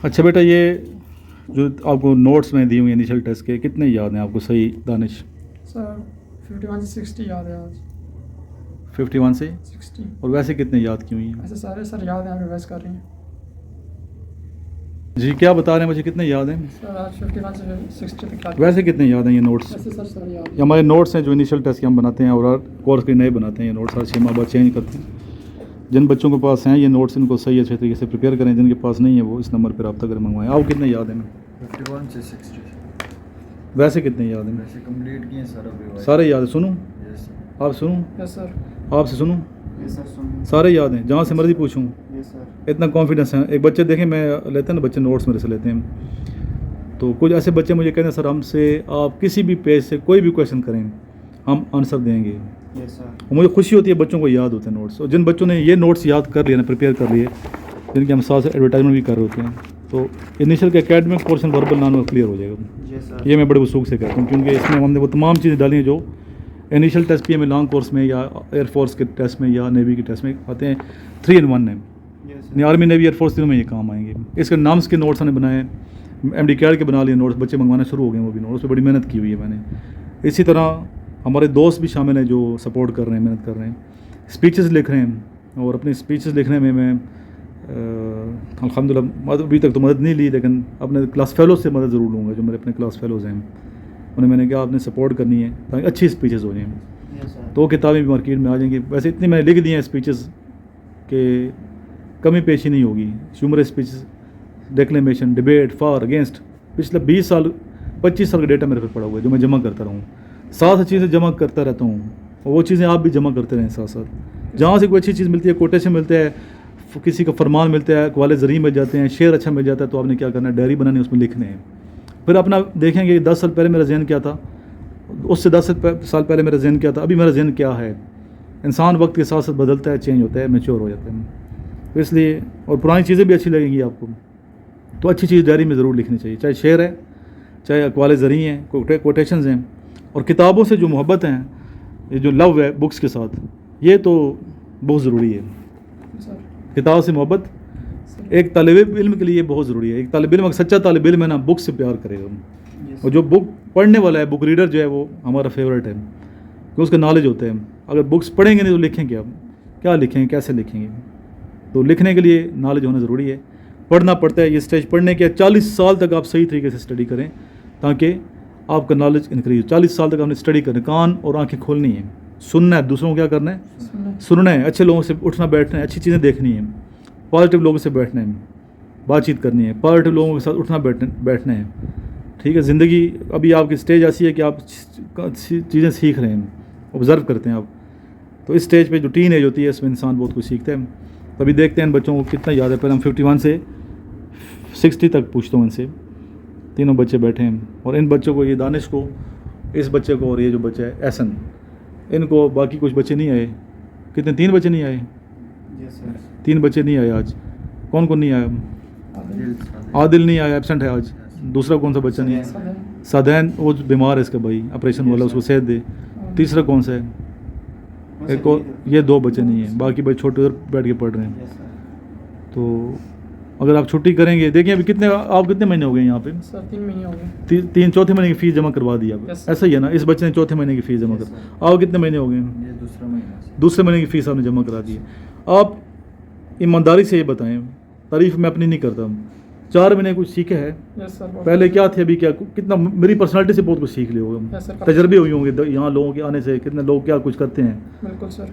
اچھا بیٹا، یہ جو آپ کو نوٹس میں دی ہوئی انیشل ٹیسٹ کے کتنے یاد ہیں آپ کو صحیح دانش؟ سر 51 سے 60 یاد ہے آج. 51 سے 60. اور ویسے کتنے یاد کی ہوئی ہیں؟ ایسے سارے سر یاد ہیں، آپ ریوائز کر رہے ہیں. جی کیا بتا رہے ہیں مجھے کتنے یاد ہیں؟ سر آج 51 سے 60 تک یاد. ویسے کتنے یاد ہیں یہ نوٹس؟ ایسے سر سر یاد یہ ہمارے نوٹس ہیں جو انیشل ٹیسٹ کے ہم بناتے ہیں اور کورس کے نئے بناتے ہیں. یہ نوٹس ہر 6 ماہ بعد چینج کرتے ہیں. جن بچوں کے پاس ہیں یہ نوٹس ان کو صحیح اچھے طریقے سے پریپیئر کریں، جن کے پاس نہیں ہے وہ اس نمبر پہ رابطہ کریں منگوائیں. آپ کتنے یاد ہیں؟ 51 سے 60. ویسے کتنے یاد ہیں؟ ویسے کمپلیٹ کیے ہیں سر ابھی. سارے یاد ہیں؟ سنوں یس آپ سنوں یس سر. آپ سے سنوں یس سر. سن سارے یاد ہیں جہاں سے مرضی پوچھوں؟ یس سر. اتنا کانفیڈنس ہے. ایک بچے دیکھیں میں لیتے ہیں نا بچے نوٹس میرے سے لیتے ہیں، تو کچھ ایسے بچے مجھے کہتے ہیں سر ہم سے آپ کسی بھی پیج سے کوئی بھی کویشچن کریں ہم آنسر دیں گے. یس سر. اور مجھے خوشی ہوتی ہے بچوں کو یاد ہوتے ہیں نوٹس. اور جن بچوں نے یہ نوٹس یاد کر لیے نا، پریپیئر کر لیے، جن کے ہم ساتھ ایڈورٹائزمنٹ بھی کر رہے ہوتے ہیں، تو انیشل کے academic portion verbal non clear ہو جائے گا. یس سر. یہ میں بڑے وثوق سے کہتا ہوں کیونکہ اس میں ہم نے وہ تمام چیزیں ڈالی ہیں جو initial test P M long course میں یا ایئر فورس کے ٹیسٹ میں یا نیوی کے ٹیسٹ میں آتے ہیں. 3 in 1 ہیں، یعنی آرمی نیوی ایئر فورس تینوں میں یہ کام آئیں گے. اس کے نامس کے نوٹس ہم نے بنائے ہیں، ایم ڈی کیڈ کے بنا لیے نوٹس، بچے منگوانا شروع ہو گئے ہیں. وہ بھی نوٹس پہ بڑی محنت کی ہوئی ہے میں نے. اسی طرح ہمارے دوست بھی شامل ہیں جو سپورٹ کر رہے ہیں، محنت کر رہے ہیں، اسپیچز لکھ رہے ہیں. اور اپنی اسپیچز لکھنے میں الحمدللہ ابھی تک تو مدد نہیں لی، لیکن اپنے کلاس فیلوز سے مدد ضرور لوں گا. جو میرے اپنے کلاس فیلوز ہیں انہیں میں نے کہا آپ نے سپورٹ کرنی ہے تاکہ اچھی اسپیچز ہو جائیں. یس سر. تو کتابیں بھی مارکیٹ میں آ جائیں گی. ویسے اتنی میں نے لکھ دی ہیں اسپیچز کہ کمی پیشی نہیں ہوگی. شمر اسپیچز، ڈیکلیمیشن، ڈبیٹ، فار، اگینسٹ، پچھلے 20 سال 25 سال کا ڈیٹا میرے پہ پڑا ہوا ہے جو میں جمع کرتا رہوں. ساتھ چیزیں جمع کرتا رہتا ہوں اور وہ چیزیں آپ بھی جمع کرتے رہیں ساتھ ساتھ. جہاں سے کوئی اچھی چیز ملتی ہے، کوٹیشن ملتا ہے، کسی کا فرمان ملتا ہے، اقوال ذریعہ مل جاتے ہیں، شعر اچھا مل جاتا ہے، تو آپ نے کیا کرنا ہے، ڈائری بنانی، اس میں لکھنے ہیں. پھر اپنا دیکھیں گے 10 سال پہلے میرا ذہن کیا تھا، اس سے 10 سال پہلے میرا ذہن کیا تھا، ابھی میرا ذہن کیا ہے. انسان وقت کے ساتھ ساتھ بدلتا ہے، چینج ہوتا ہے، میچور ہو جاتا ہے. تو اس لیے اور پرانی چیزیں بھی اچھی لگیں گی آپ کو، تو اچھی چیز ڈائری میں ضرور لکھنی چاہیے، چاہے شعر ہے، چاہے اقوال ذریعہ ہیں، کوٹیشنز ہیں. اور کتابوں سے جو محبت ہیں، یہ جو لو ہے بکس کے ساتھ، یہ تو بہت ضروری ہے. سر. کتاب سے محبت ایک طالب علم کے لیے بہت ضروری ہے. ایک طالب علم، ایک سچا طالب علم ہے نا، بک سے پیار کرے گا. اور جو بک پڑھنے والا ہے، بک ریڈر جو ہے، وہ ہمارا فیوریٹ ہے کہ اس کا نالج ہوتا ہے. اگر بکس پڑھیں گے نہیں تو لکھیں گے آپ کیا لکھیں گے، کیسے لکھیں گے؟ تو لکھنے کے لیے نالج ہونا ضروری ہے. پڑھنا پڑتا ہے. یہ اسٹیج پڑھنے کے 40 سال تک آپ صحیح طریقے سے اسٹڈی کریں تاکہ آپ کا نالج انکریز ہو. 40 سال تک آپ نے اسٹڈی کرنا، کان اور آنکھیں کھولنی ہیں، سننا ہے، دوسروں کو کیا کرنا ہے، سننا ہے، اچھے لوگوں سے اٹھنا بیٹھنا ہے، اچھی چیزیں دیکھنی ہیں، پازیٹیو لوگوں سے بیٹھنا ہے، بات چیت کرنی ہے، پازیٹیو لوگوں کے ساتھ اٹھنا بیٹھنا ہے. ٹھیک ہے. زندگی ابھی آپ کی اسٹیج ایسی ہے کہ آپ چیزیں سیکھ رہے ہیں، آبزرو کرتے ہیں آپ. تو اس اسٹیج پہ جو ٹین ایج ہوتی ہے اس میں انسان بہت کچھ سیکھتے ہیں. ابھی دیکھتے ہیں ان بچوں کو کتنا یاد ہے. پہلے ہم 51 سے 60 تک پوچھتا ہوں ان سے. تینوں بچے بیٹھے ہیں اور ان بچوں کو، یہ دانش کو، اس بچے کو اور یہ جو بچہ ہے احسن، ان کو باقی کچھ بچے نہیں آئے. کتنے؟ 3 بچے نہیں آئے. یس سر. 3 بچے نہیں آئے آج. کون کون نہیں آیا؟ عادل نہیں آیا، ایبسنٹ ہے آج. دوسرا کون سا بچہ نہیں ہے؟ سادین، وہ بیمار ہے، اس کا بھائی آپریشن والا، اس کو صحت دے. تیسرا کون سا ہے؟ ایک اور. یہ 2 بچے نہیں ہیں، باقی بچے چھوٹے ادھر بیٹھ کے پڑھ رہے ہیں. تو اگر آپ چھٹی کریں گے، دیکھیں ابھی کتنے، آپ کتنے مہینے ہو گئے یہاں پہ؟ سر 3 مہینے ہو گئے. 3 چوتھے مہینے کی فیس جمع کروا دی آپ. ایسا ہی ہے نا، اس بچے نے چوتھے مہینے کی فیس جمع کر. آپ کتنے مہینے ہو گئے؟ یہ دوسرا مہینہ. دوسرے مہینے کی فیس آپ نے جمع کرا دی ہے. آپ ایمانداری سے یہ بتائیں، تعریف میں اپنی نہیں کرتا. 4 مہینے کچھ سیکھے ہے؟ یس سر. پہلے کیا تھے، ابھی کیا، کتنا میری پرسنالٹی سے بہت کچھ سیکھ لے ہوگا. تجربے ہوئی ہوں گے یہاں لوگوں کے آنے سے، کتنے لوگ کیا کچھ کرتے ہیں. بالکل سر.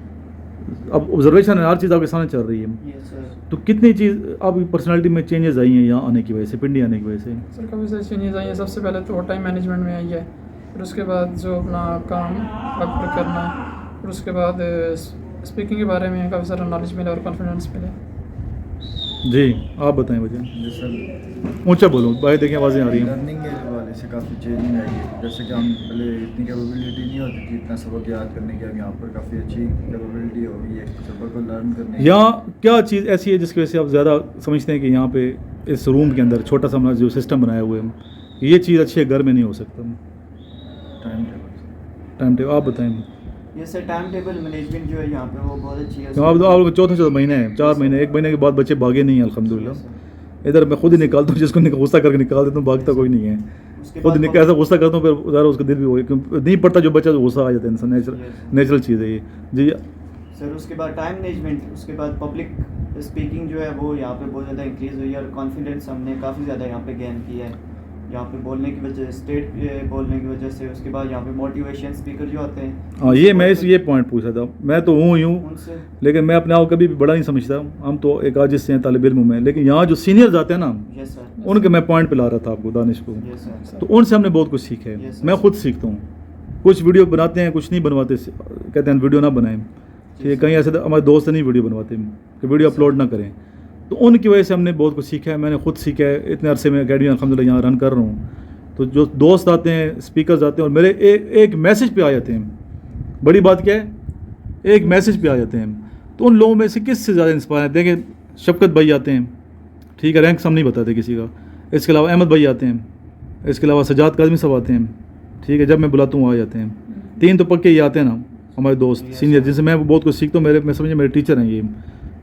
اب آبزرویشن ہے، ہر چیز آپ کے سامنے چل رہی ہے. یس سر. تو کتنی چیز آپ کی پرسنالٹی میں چینجز آئی ہیں یہاں آنے کی وجہ سے، پنڈی آنے کی وجہ سے؟ سر کافی ساری چینجز آئی ہیں. سب سے پہلے تو ٹائم مینجمنٹ میں آئی ہے، پھر اس کے بعد جو اپنا کام وقت پر کرنا ہے، پھر اس کے بعد اسپیکنگ کے بارے میں کافی سارا نالج ملا اور کانفیڈنس ملے. جی آپ بتائیں مجھے. یس سر. اونچا بولو بھائی، دیکھیں آوازیں آ رہی ہیں. لرننگ کے حوالے سے کافی چینجنگ آئی ہے. جیسے کہ ہم پہلے اتنی کیپیبلٹی نہیں ہوتی تھی اتنا سبق یاد کرنے کی، اب یہاں پر کافی اچھی کیپیبلٹی ہو گئی ہے سبق کو لرن کرنے کی. یہاں کیا چیز ایسی ہے جس کی وجہ سے آپ زیادہ سمجھتے ہیں کہ یہاں پہ اس روم کے اندر چھوٹا سا ہمارا جو سسٹم بنایا ہوئے ہیں، یہ چیز اچھی ہے، گھر میں نہیں ہو سکتا؟ Time table. ٹائم ٹیبل آپ بتائیں. یہ سر ٹائم ٹیبل مینجمنٹ جو ہے یہاں پہ وہ بہت اچھی ہے. آپ لوگ چوتھے مہینے ہیں، 4 مہینے، 1 مہینے کے بعد بچے بھاگے نہیں ہیں الحمدللہ. ادھر میں خود ہی نکالتا ہوں، جس کو غصہ کر کے نکال دیتا ہوں، بھاگتا کوئی نہیں ہے. خود ایسا غصہ کرتا ہوں پھر ذرا اس کا دل بھی ہو نہیں پڑتا جو بچہ غصہ آ جاتا ہے انسان، نیچرل چیز ہے یہ. جی سر اس کے بعد ٹائم مینجمنٹ، اس کے بعد پبلک اسپیکنگ جو ہے وہ یہاں پہ بہت زیادہ انکریز ہوئی ہے اور کانفیڈنس ہم نے کافی زیادہ یہاں پہ گین کیا ہے یہاں پہ بولنے کی وجہ، اسٹیٹ بولنے کی وجہ سے. اس کے بعد یہاں پہ موٹیویشن اسپیکر جو آتے ہیں. ہاں یہ میں یہ پوائنٹ پوچھا تھا. میں تو ہوں لیکن میں اپنے آپ کو کبھی بھی بڑا نہیں سمجھتا. ہم تو ایک عاجز سے ہیں طالب علم میں، لیکن یہاں جو سینئرز آتے ہیں نا ان کے میں پوائنٹ پہ لا رہا تھا آپ کو، دانش کو. تو ان سے ہم نے بہت کچھ سیکھا ہے. میں خود سیکھتا ہوں. کچھ ویڈیو بناتے ہیں کچھ نہیں بنواتے، کہتے ہیں ویڈیو نہ بنائیں. ٹھیک ہے، کہیں ایسے ہمارے دوست نہیں ویڈیو بنواتے کہ ویڈیو اپلوڈ نہ کریں. تو ان کی وجہ سے ہم نے بہت کچھ سیکھا ہے. میں نے خود سیکھا ہے. اتنے عرصے میں اکیڈمی الحمدللہ یہاں رن کر رہا ہوں. تو جو دوست آتے ہیں، اسپیکرز آتے ہیں اور میرے ایک میسج پہ آ جاتے ہیں. بڑی بات کیا ہے؟ ایک میسج پہ آ جاتے ہیں. تو ان لوگوں میں سے کس سے زیادہ انسپائر ہیں؟ دیکھیں شفقت بھائی آتے ہیں، ٹھیک ہے، رینک ہم نہیں بتاتے کسی کا. اس کے علاوہ احمد بھائی آتے ہیں. اس کے علاوہ سجاد کاظمی صاحب آتے ہیں. ٹھیک ہے، جب میں بلاتا ہوں آ جاتے ہیں. 3 تو پکے یہ آتے ہیں نا ہمارے دوست سینئر، جن سے میں بہت کچھ سیکھتا ہوں. میں سمجھے میرے ٹیچر ہیں یہ.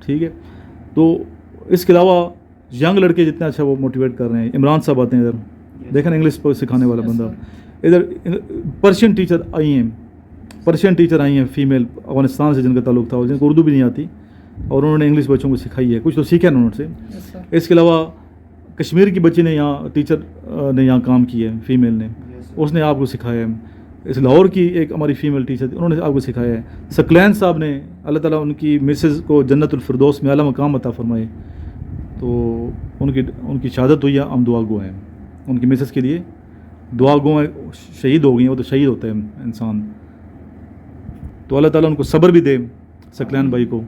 ٹھیک ہے. تو اس کے علاوہ ینگ لڑکے جتنا اچھا وہ موٹیویٹ کر رہے ہیں. عمران صاحب آتے ہیں ادھر، دیکھیں انگلش پر سکھانے والا بندہ. ادھر پرشین ٹیچر آئی ہیں فیمیل افغانستان سے جن کا تعلق تھا اور جن کو اردو بھی نہیں آتی اور انہوں نے انگلش بچوں کو سکھائی ہے. کچھ تو سیکھا انہوں سے. اس کے علاوہ کشمیر کی بچی نے یہاں ٹیچر نے یہاں کام کیا ہے، فیمیل نے، اس نے آپ کو سکھایا ہے. اس لاہور کی ایک ہماری فیمیل ٹیچر تھی، انہوں نے آپ کو سکھایا ہے. سکلین صاحب نے، اللہ تعالیٰ ان کی مسز کو جنت الفردوس میں اعلیٰ مقام عطا فرمائے. تو ان کی شہادت ہوئی ہے. ہم دعا گو ہیں ان کی مسز کے لیے. دعا گو ہیں، شہید ہو گئی ہیں. وہ تو شہید ہوتا ہے انسان. تو اللہ تعالیٰ ان کو صبر بھی دے سکلین بھائی کو.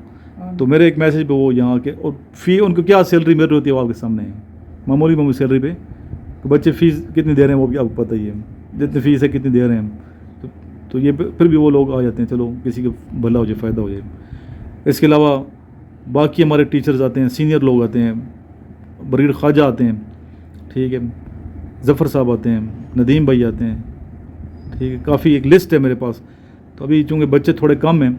تو میرے ایک میسیج پہ وہ یہاں کے، اور ان کو کیا سیلری مل رہی ہوتی ہے وہ آپ کے سامنے ہے، معمولی سیلری پہ. بچے فیس کتنی دے رہے ہیں وہ بھی آپ کو پتہ ہی ہے، جتنی فیس ہے کتنی دے رہے ہیں. تو یہ پھر بھی وہ لوگ آ جاتے ہیں، چلو کسی کا بھلا ہو جائے، فائدہ ہو جائے. اس کے علاوہ باقی ہمارے ٹیچرز آتے ہیں، سینئر لوگ آتے ہیں. برگیڈ خواجہ آتے ہیں، ٹھیک ہے، ظفر صاحب آتے ہیں، ندیم بھائی آتے ہیں. ٹھیک ہے، کافی ایک لسٹ ہے میرے پاس. تو ابھی چونکہ بچے تھوڑے کم ہیں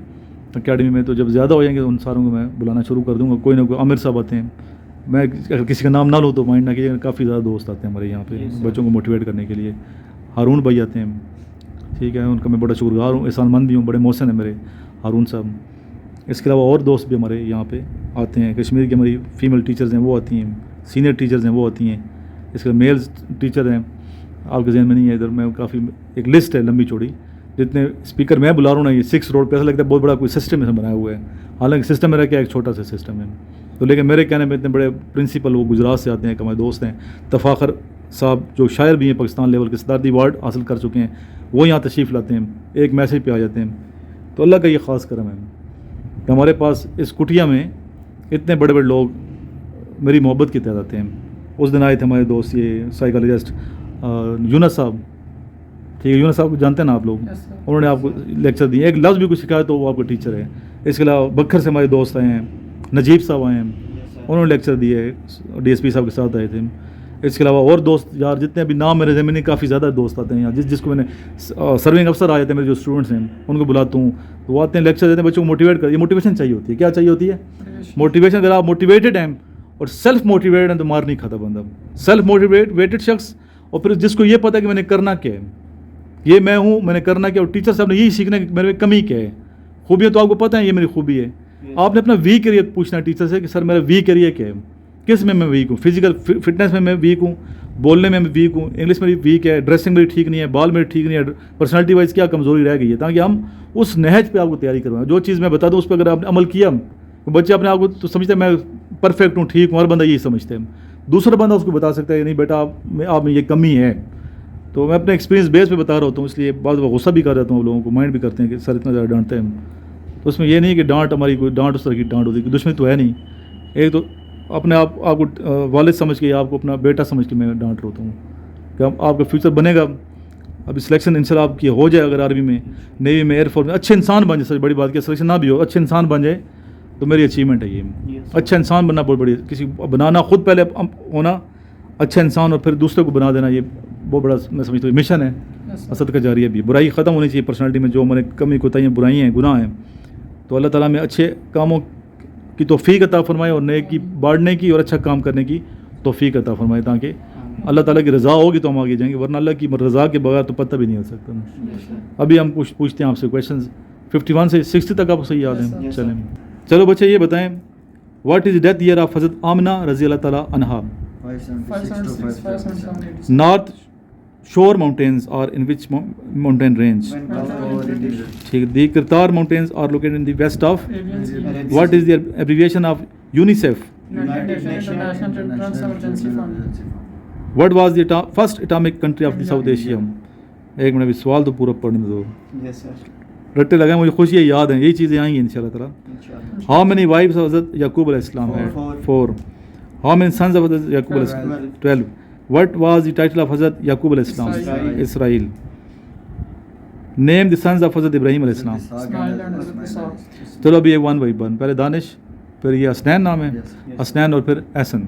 اکیڈمی میں، تو جب زیادہ ہو جائیں گے تو ان ساروں کو میں بلانا شروع کر دوں گا. کوئی نہ کوئی عامر صاحب آتے ہیں. میں اگر کسی کا نام نہ لوں تو مائنڈ نہ کیجیے. کافی زیادہ دوست آتے ہیں ہمارے یہاں پہ بچوں کو موٹیویٹ کرنے کے لیے. ہارون بھائی آتے ہیں، ٹھیک ہے، ان کا میں بڑا شکر گزار ہوں. احسان مند بھی ہوں، بڑے محسن ہیں میرے ہارون صاحب. اس کے علاوہ اور دوست بھی ہمارے یہاں پہ آتے ہیں. کشمیر کی ہماری فیمیل ٹیچرز ہیں وہ آتی ہیں، سینئر ٹیچرز ہیں وہ آتی ہیں. اس کے علاوہ میل ٹیچر ہیں، آپ کے ذہن میں نہیں ہے ادھر. میں کافی ایک لسٹ ہے لمبی چوڑی. جتنے اسپیکر میں بلا رہا ہوں نا، یہ 6 روڈ پہ ایسا لگتا ہے بہت بڑا کوئی سسٹم ہے بنایا ہوا ہے. حالانکہ سسٹم میرا کیا ایک چھوٹا سا سسٹم ہے. تو لیکن میرے کہنے میں اتنے بڑے پرنسپل وہ گجرات سے آتے ہیں کہ ہمارے دوست ہیں. تفاخر صاحب جو شاعر بھی ہیں، پاکستان لیول کے صدارتی ایوارڈ حاصل کر چکے ہیں، وہ یہاں تشریف لاتے ہیں. ایک میسیج پہ آ جاتے ہیں. تو اللہ کا یہ خاص کرم ہے کہ ہمارے پاس اس کٹیا میں اتنے بڑے بڑے لوگ میری محبت کی تحت آتے ہیں. اس دن آئے تھے ہمارے دوست یہ سائیکالوجسٹ یونس صاحب. ٹھیک ہے، یونس صاحب کو جانتے ہیں نا آپ لوگ. انہوں نے آپ کو لیکچر دیے. ایک لفظ بھی کچھ سکھایا تو وہ آپ کا ٹیچر ہے. اس کے علاوہ بکھر سے ہمارے دوست آئے ہیں، نجیب صاحب آئے ہیں، انہوں نے لیکچر دیے. ڈی ایس پی صاحب کے ساتھ آئے تھے. اس کے علاوہ اور دوست یار جتنے بھی نام میرے ذہن میں کافی زیادہ دوست آتے ہیں یہاں. جس کو میں نے سرونگ افسر آ جاتے ہیں میرے جو اسٹوڈنٹس ہیں ان کو بلاتا ہوں تو وہ آتے ہیں لیکچر دیتے ہیں. بچوں کو موٹیویٹ کر. یہ موٹیویشن چاہیے ہوتی ہے. کیا چاہیے ہوتی ہے؟ موٹیویشن. اگر آپ موٹیویٹڈ ہیں اور سیلف موٹیویٹڈ ہیں تو مار نہیں کھاتا بندہ. سیلف موٹیویٹڈ شخص اور پھر جس کو یہ پتہ ہے کہ میں نے کرنا کیا ہے، یہ میں ہوں، میں نے کرنا کیا. اور ٹیچر صاحب نے یہی سیکھنا کہ میرے میں کمی کیا ہے. خوبیاں تو آپ کو پتہ ہے یہ میری خوبی ہے. آپ نے اپنا ویک ایریا پوچھنا ہے ٹیچر سے کہ سر میرا ویک ایریا کیا ہے، کس میں ویک ہوں. فزیکل فٹنس میں ویک ہوں، بولنے میں ویک ہوں، انگلش میں ویک ہے، ڈریسنگ میری ٹھیک نہیں ہے، بال میری ٹھیک نہیں ہے، پرسنالٹی وائز کیا کمزوری رہ گئی ہے، تاکہ ہم اس نہج پہ آپ کو تیاری کروائیں. جو چیز میں بتا دوں اس پہ اگر آپ نے عمل کیا، بچے اپنے آپ کو تو سمجھتے ہیں میں پرفیکٹ ہوں، ٹھیک ہوں. ہر بندہ یہی سمجھتے ہیں. دوسرا بندہ اس کو بتا سکتا ہے نہیں بیٹا آپ میں یہ کمی ہے. تو میں اپنے ایکسپیرینس بیس پہ بتا رہا ہوتا ہوں. اس لیے بعض غصہ بھی کر رہتا ہوں لوگوں کو، مائنڈ بھی کرتے ہیں کہ سر اتنا زیادہ ڈانٹتے ہیں. تو اس میں یہ نہیں کہ ڈانٹ ہماری کوئی ڈانٹ اس طرح کی ڈانٹ ہوتی ہے، دشمنی تو ہے نہیں. ایک تو اپنے آپ کو والد سمجھ کے، آپ کو اپنا بیٹا سمجھ کے میں ڈانٹ رہا ہوتا ہوں کہ آپ کا فیوچر بنے گا. ابھی سلیکشن انشاءاللہ آپ کی ہو جائے، اگر آرمی میں، نیوی میں، ایئر فورس میں اچھے انسان بن جائے. سب بڑی بات کیا سلیکشن نہ بھی ہو، اچھے انسان بن جائے تو میری اچیومنٹ ہے یہ. اچھا انسان بننا بہت بڑی، کسی بنانا خود پہلے ہونا اچھا انسان اور پھر دوسرے کو بنا دینا، یہ بہت بڑا میں سمجھتا ہوں مشن ہے. اسد کا جاریہ بھی. برائی ختم ہونی چاہیے پرسنالٹی میں، جو ہمارے کمی کوتاہیاں برائیاں ہیں، گناہ ہیں. تو اللہ تعالیٰ میں اچھے کاموں کی توفیق عطا فرمائے اور نیکی بانٹنے کی اور اچھا کام کرنے کی توفیق عطا فرمائے تاکہ اللہ تعالیٰ کی رضا ہوگی تو ہم آگے جائیں گے, ورنہ اللہ کی رضا کے بغیر تو پتہ بھی نہیں ہو سکتا. ابھی ہم کچھ پوچھتے ہیں آپ سے کویشچنز 51 سے 60 تک آپ کو صحیح یاد ہیں. چلیں چلو بچے یہ بتائیں, what is death year of حضرت آمنہ رضی اللہ تعالیٰ عنہا؟ 576 577. North shore mountains are in which mountain range? ٹھیک. The Kirthar mountains are located in the west of. What is the abbreviation of UNICEF? What was the first atomic country of the South Asia? ایک minute, ابھی سوال تو پورا پڑھنے دو. رٹے لگائیں, مجھے خوشی ہے, یاد ہیں یہی چیزیں آئیں گی ان شاء اللہ تعالیٰ. How many wives of Hazrat Yaqub alayhi salam had? 4. How many sons of Hazrat Yaqub alayhi salam? 12. What was the title of Hazrat Yaqub alayhi salam? Israel. Name the sons of Hazrat Ibrahim alayhi salam. چلو ابھی ایک 1 by 1. پہلے دانش, پھر یہ اسنین نام ہے, اسنین اور پھر احسن.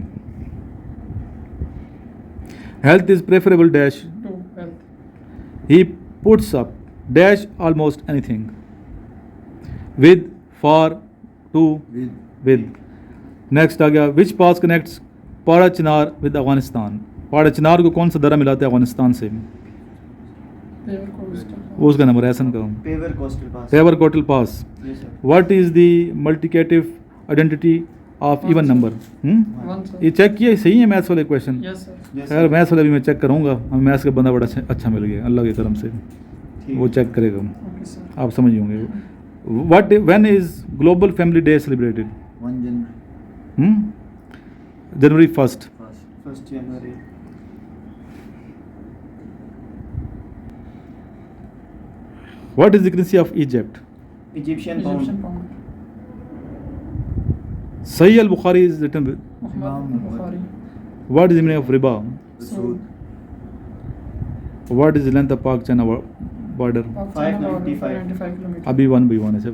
Health is preferable dash. He puts up dash almost anything. With, for, to, with. Next آ گیا, which pass connects Pada Chinar with Afghanistan? Pada چنار کو کون سا درہ ملاتا ہے افغانستان سے؟ وہ اس کا نمبر ایسن کا. Pure coastal pass. What is the multiplicative identity of even number? یہ چیک کیا صحیح ہے میتھس والے کویشچن؟ خیر میتھس والے بھی میں چیک کروں گا, ہمیں میتھس کا بندہ بڑا اچھا مل گیا اللہ کے کرم سے, وہ چیک کرے گا, آپ سمجھ ہوں گے. What when is global family day celebrated? 1 January. January 1st. 1st January. What is the currency of Egypt? Egyptian pound. Sahih al-Bukhari is written with. What is the meaning of riba? Sood. What is the length of Pak China border? 595 kilometers. ابھی 1 by 1 ہے سر.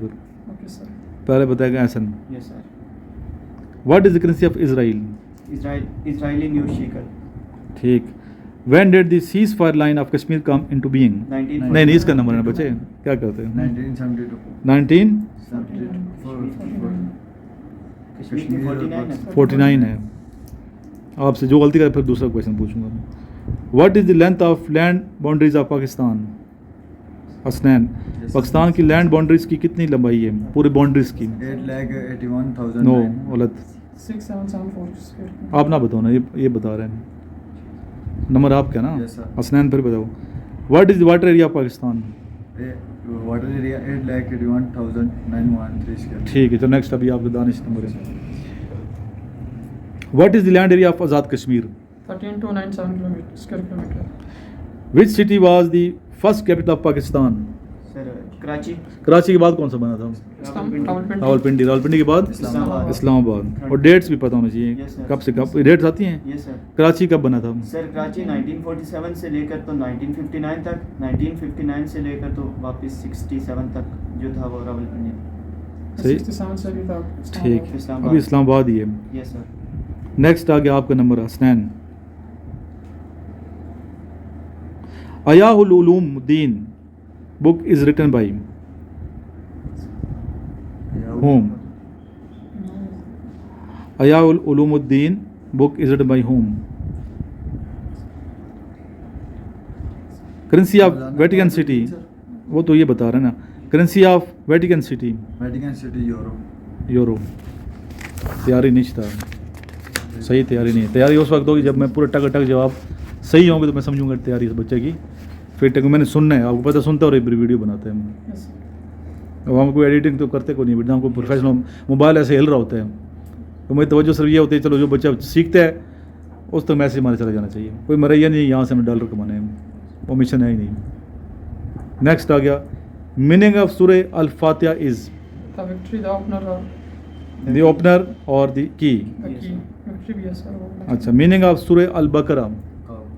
Okay sir. پہلے بتائے گا احسن. Yes sir. What is the currency of Israel? Israeli new shekel. ٹھیک. When did the ceasefire line of Kashmir come into being? 1942. نہیں اس کا number ہے بچے, کیا کہتے ہیں؟ 1972. 1949 ہے. آپ سے جو غلطی کرے پھر دوسرا کویشچن پوچھوں گا. What is the length of land boundaries of Pakistan? Hasnain, Pakistan کی لینڈ باؤنڈریز کی کتنی لمبائی ہے پوری باؤنڈریز کی؟ 8,81,000. نو غلط, 6774. آپ نہ بتاؤ نا, یہ بتا رہے ہیں نمبر آپ کا نا. حسنین پھر بتاؤ. What is the water area of Pakistan? Water area 8,81,913. ٹھیک ہے, تو نیکسٹ ابھی آپ کا دانش نمبر ہے. What is the land area of Azad Kashmir? 13297 square kilometer. Which city was the first capital of Pakistan? Sir Karachi. Karachi کے بعد کون سا بنا تھا؟ راولپنڈی. راولپنڈی کے بعد اسلام آباد. اور ڈیٹس بھی پتہ ہونا چاہیے کب سے کب ڈیٹس آتی ہیں. یس سر. کراچی کب بنا تھا؟ سر کراچی 1947 سے لے کر تو 1959 تک, 1959 سے لے کر تو واپس 67 تک جو تھا وہ راولپنڈی. 67 سے بھی تھا. ٹھیک, ابھی اسلام آباد ہی ہے. یس سر. نیکسٹ آ گیا آپ کا نمبر حسنین. احیاء العلوم الدین book is written by whom? احیاء العلوم الدین book is written by whom? Currency of Vatican city, وہ تو یہ بتا رہے ہیں نا. Currency of Vatican city euro. تیاری نہیں تھا, صحیح تیاری نہیں ہے. تیاری اس وقت ہوگی جب میں پورا ٹک ٹک جواب صحیح ہوں گے تو میں سمجھوں گا تیاری اس بچے کی. پھر ٹک میں نے سننا ہے, آپ کو پتہ سنتا اور ایک ویڈیو بناتے ہیں. اب ہم کو ایڈیٹنگ تو کرتے کو نہیں, بیٹا ہم کو پروفیشنل موبائل ایسے ہل رہا ہوتا ہے. تو میری توجہ صرف یہ ہوتی ہے چلو جو بچہ سیکھتا ہے اس تک میسج ہمارے چلا جانا چاہیے. کوئی مریا نہیں یہاں سے ہمیں ڈالر کمانے ہیں, وہ مشن ہے ہی نہیں. نیکسٹ آ گیا. میننگ آف سورہ الفاتحہ از The victory, the opener or the opener اور دی کی. the key. Victory بھی ہے sir. اچھا, میننگ آف سورہ البقرہ,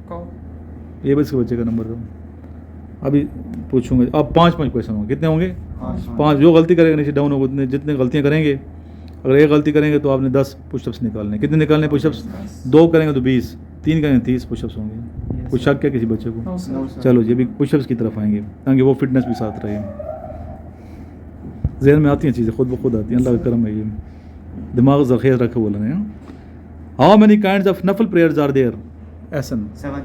Cow. یہ بس کے بچے کا نمبر تھا. ابھی پوچھوں گا, اب 5 کویشچن ہوں گے. کتنے ہوں گے؟ 5. جو غلطی کرے گا نیچے ڈاؤن ہوگا, جتنے غلطیاں کریں گے, اگر ایک غلطی کریں گے تو آپ نے 10 پش اپس نکالنے. کتنے نکالنے پش اپس؟ 2 کریں گے تو 20, 3 کریں گے 30 پش اپس ہوں گے. کچھ شک کیا کسی بچے کو؟ No sir. چلو جی ابھی پش اپس کی طرف آئیں گے تاکہ وہ فٹنس بھی ساتھ رہے. ذہن میں آتی ہیں چیزیں, خود بخود آتی ہیں, اللہ کا کرم ہے. یہ دماغ ذخیر رکھے بولنے ہیں. How many kinds of nafil prayers are there? Ahsan. 7.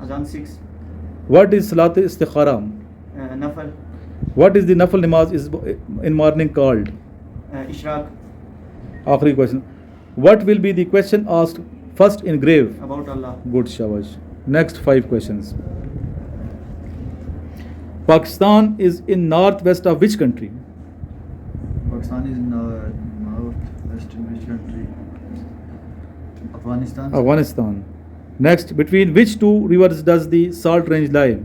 Azan 6. What is salat istikhara? Nafal. What is the nafil namaz is in morning called? Ishraq. Aakhri question. What will be the question asked first in grave? About Allah. Good, shabash. Next 5 questions. Pakistan is in northwest of which country? Pakistan is in northwestern which country? Afghanistan. Afghanistan. Next, between which two rivers does the salt range lie?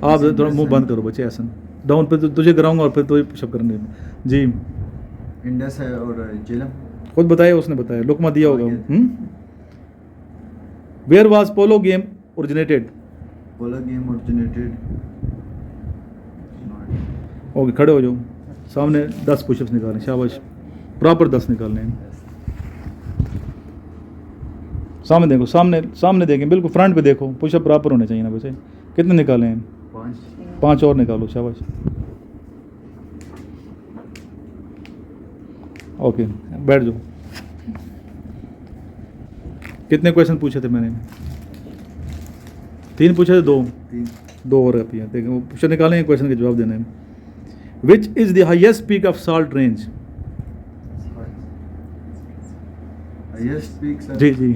آپ تھوڑا منہ بند کرو بچے احسن down پہ تجھے کراؤں گا اور پھر تو پشپ کرنے جی انڈس ہے اور جیلم. خود بتایا اس نے بتایا لقمہ دیا ہوگا. Where was polo game originated? Polo game originated. Okay کھڑے ہو جاؤ سامنے 10 پش اپس نکالیں شاباش پراپر 10 نکالنے ہیں سامنے دیکھو سامنے دیکھیں بالکل فرنٹ پہ دیکھو پش اپ پراپر ہونے چاہیے نا بچے کتنے نکالے ہیں 5 اور نکالو شاباش اوکے بیٹھ جاؤ کتنے کویشچن پوچھے تھے میں نے 3 پوچھے تھے 2 اور رہتی ہیں دیکھیں وہ پوچھے نکالیں کویشچن کے جواب دینے ہیں which is the highest peak of salt range جی جی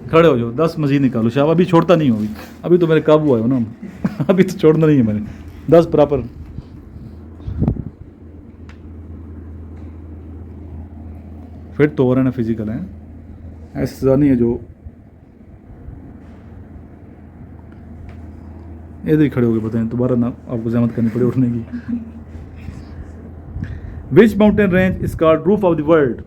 کھڑے ہو جاؤ 10 مزید نکالو شاہ ابھی چھوڑتا نہیں ہوں ابھی تو میرے قابو آئے ہو نا ابھی تو چھوڑنا نہیں ہے میں نے 10 پراپر فٹ تو ہو رہا ہے نا فزیکل ہے ایسا نہیں ہے جو ادھر ہی کھڑے ہو کے بتائیں دوبارہ نہ آپ کو زحمت کرنی پڑے اٹھنے کی which mountain range is called roof of the world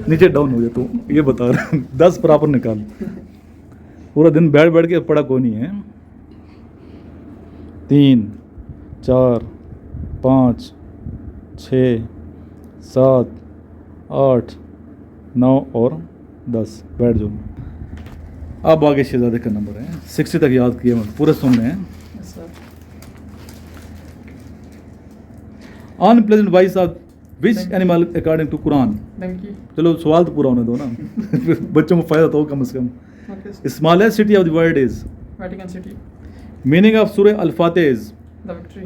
نیچے ڈاؤن ہو جائے تو یہ بتا رہا 10 پراپر نکال پورا دن بیٹھ کے پڑا کوئی نہیں ہے 3 4 5 6 7 8 9 اور 10 بیٹھ جاؤ اب آگے شہزادے کا نمبر ہے 60 تک یاد کیا پورے سننے ہیں unpleasant voice of which animal according to Quran چلو سوال تو پورا ہونے دو نا بچوں کو فائدہ تو ہو کم از کم smallest city of the world is Vatican city meaning of سورہ الفاتح is the victory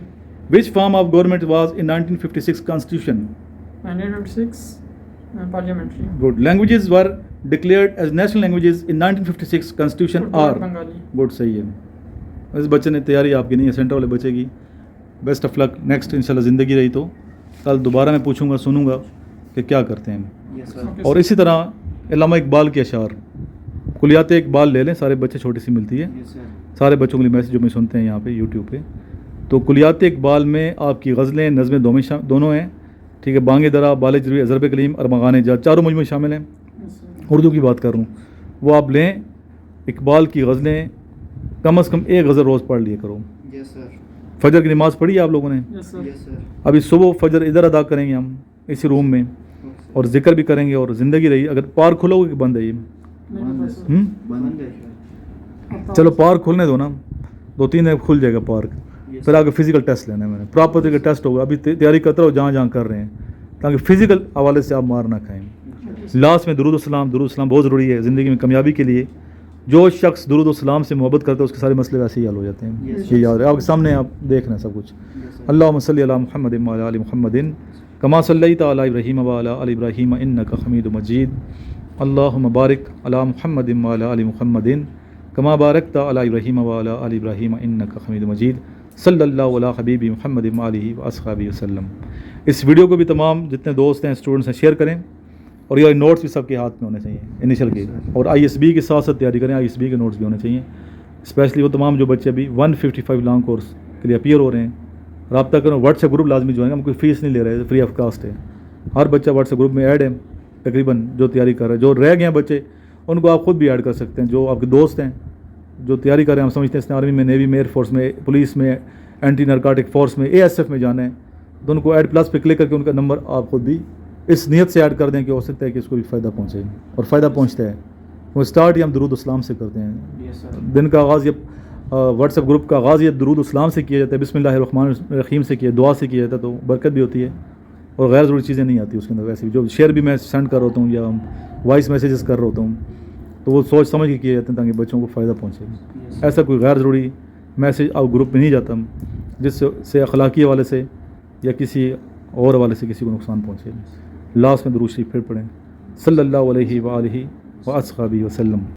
which form of government was in 1956 constitution 1956 parliamentary good languages were declared as national languages in 1956 constitution are Bengali good صحیح ہے اس بچے نے تیاری آپ کی نہیں ہے سینٹر والے بچے کی بیسٹ آف لک نیکسٹ انشاءاللہ زندگی رہی تو کل دوبارہ میں پوچھوں گا سنوں گا کہ کیا کرتے ہیں اور اسی طرح علامہ اقبال کے اشعار کلیات اقبال لے لیں سارے بچے چھوٹی سی ملتی ہے سارے بچوں کے لیے میسج جو میں سنتے ہیں یہاں پہ یوٹیوب پہ تو کلیات اقبال میں آپ کی غزلیں نظمیں دونوں ہیں ٹھیک ہے بانگ درا بال جروی ضرب کلیم ارمغان جات چاروں مجموعے شامل ہیں اردو کی بات کر رہا ہوں وہ آپ لیں اقبال کی غزلیں کم از کم ایک غزل روز پڑھ لیا کرو فجر کی نماز پڑھی ہے آپ لوگوں نے ابھی صبح فجر ادھر ادا کریں گے ہم اسی روم میں اور ذکر بھی کریں گے اور زندگی رہی اگر پارک کھولو گے کہ بند ہے یہ چلو پارک کھولنے دو نا 2-3 دن کھل جائے گا پارک پھر آگے فزیکل ٹیسٹ لینا ہے میں نے پراپر طریقے ٹیسٹ ہوگا ابھی تیاری کرتا رہو جہاں کر رہے ہیں تاکہ فزیکل حوالے سے آپ مار نہ کھائیں لاسٹ میں درود السلام بہت ضروری ہے زندگی میں کامیابی کے لیے جو شخص درود السلام سے محبت کرتا ہے اس کے سارے مسئلے ویسے ہی حل ہو جاتے ہیں یہ یاد ہے آپ کے سامنے آپ دیکھ رہے ہیں سب کچھ اللہم صلی علی محمد وعلی آل محمد کما صلیت علی ابراہیم وعلی آل ابراہیم انک حمید مجید اللہم بارک علی محمد وعلی آل محمد کما بارکت علی ابراہیم وعلی آل ابراہیم انک حمید مجید صلی اللہ علی حبیبی محمد وآلہ واصحابہ وسلم. اس ویڈیو کو بھی تمام جتنے دوست ہیں اسٹوڈنٹس ہیں شیئر کریں اور یہ نوٹس بھی سب کے ہاتھ میں ہونے چاہیے انیشل کے اور آئی ایس بی کے ساتھ ساتھ تیاری کریں آئی ایس بی کے نوٹس بھی ہونے چاہیے اسپیشلی وہ تمام جو بچے ابھی 155 لانگ کورس کے لیے اپیئر ہو رہے ہیں رابطہ کریں واٹس ایپ گروپ لازمی جوائن ہم کوئی فیس نہیں لے رہے فری آف کاسٹ ہے ہر بچہ واٹس ایپ گروپ میں ایڈ ہے تقریباً جو تیاری کر رہے ہیں جو رہ گئے ہیں بچے ان کو آپ خود بھی ایڈ کر سکتے ہیں جو آپ کے دوست ہیں جو تیاری کر رہے ہیں ہم سمجھتے ہیں اس نے آرمی میں نیوی میں ایئر فورس میں پولیس میں اینٹی نارکوٹک فورس میں ASF میں جانا ہے تو ان کو ایڈ پلس پہ کلک کر کے ان کا نمبر آپ خود بھی اس نیت سے ایڈ کر دیں کہ ہو سکتا ہے کہ اس کو بھی فائدہ پہنچے اور فائدہ پہنچتا ہے وہ اسٹارٹ ہی ہم درود اسلام سے کرتے ہیں. یس سر. دن کا آغاز یہ واٹس ایپ گروپ کا آغاز یہ درود اسلام سے کیا جاتا ہے, بسم اللہ الرحمن الرحیم سے کیا, دعا سے کیا جاتا ہے, تو برکت بھی ہوتی ہے اور غیر ضروری چیزیں نہیں آتی اس کے اندر. ویسے بھی جو شیئر بھی میں سینڈ کر رہا ہوتا ہوں یا وائس میسیجز کر رہا ہوتا ہوں تو وہ سوچ سمجھ کے کیے جاتے ہیں تاکہ بچوں کو فائدہ پہنچے. ایسا کوئی غیر ضروری میسیج اور گروپ میں نہیں جاتا جس سے اخلاقی حوالے سے یا کسی اور حوالے سے کسی کو نقصان پہنچے. لاسٹ میں درود شریف پھر پڑھیں. صلی اللہ علیہ وآلہ وصحبہ وسلم.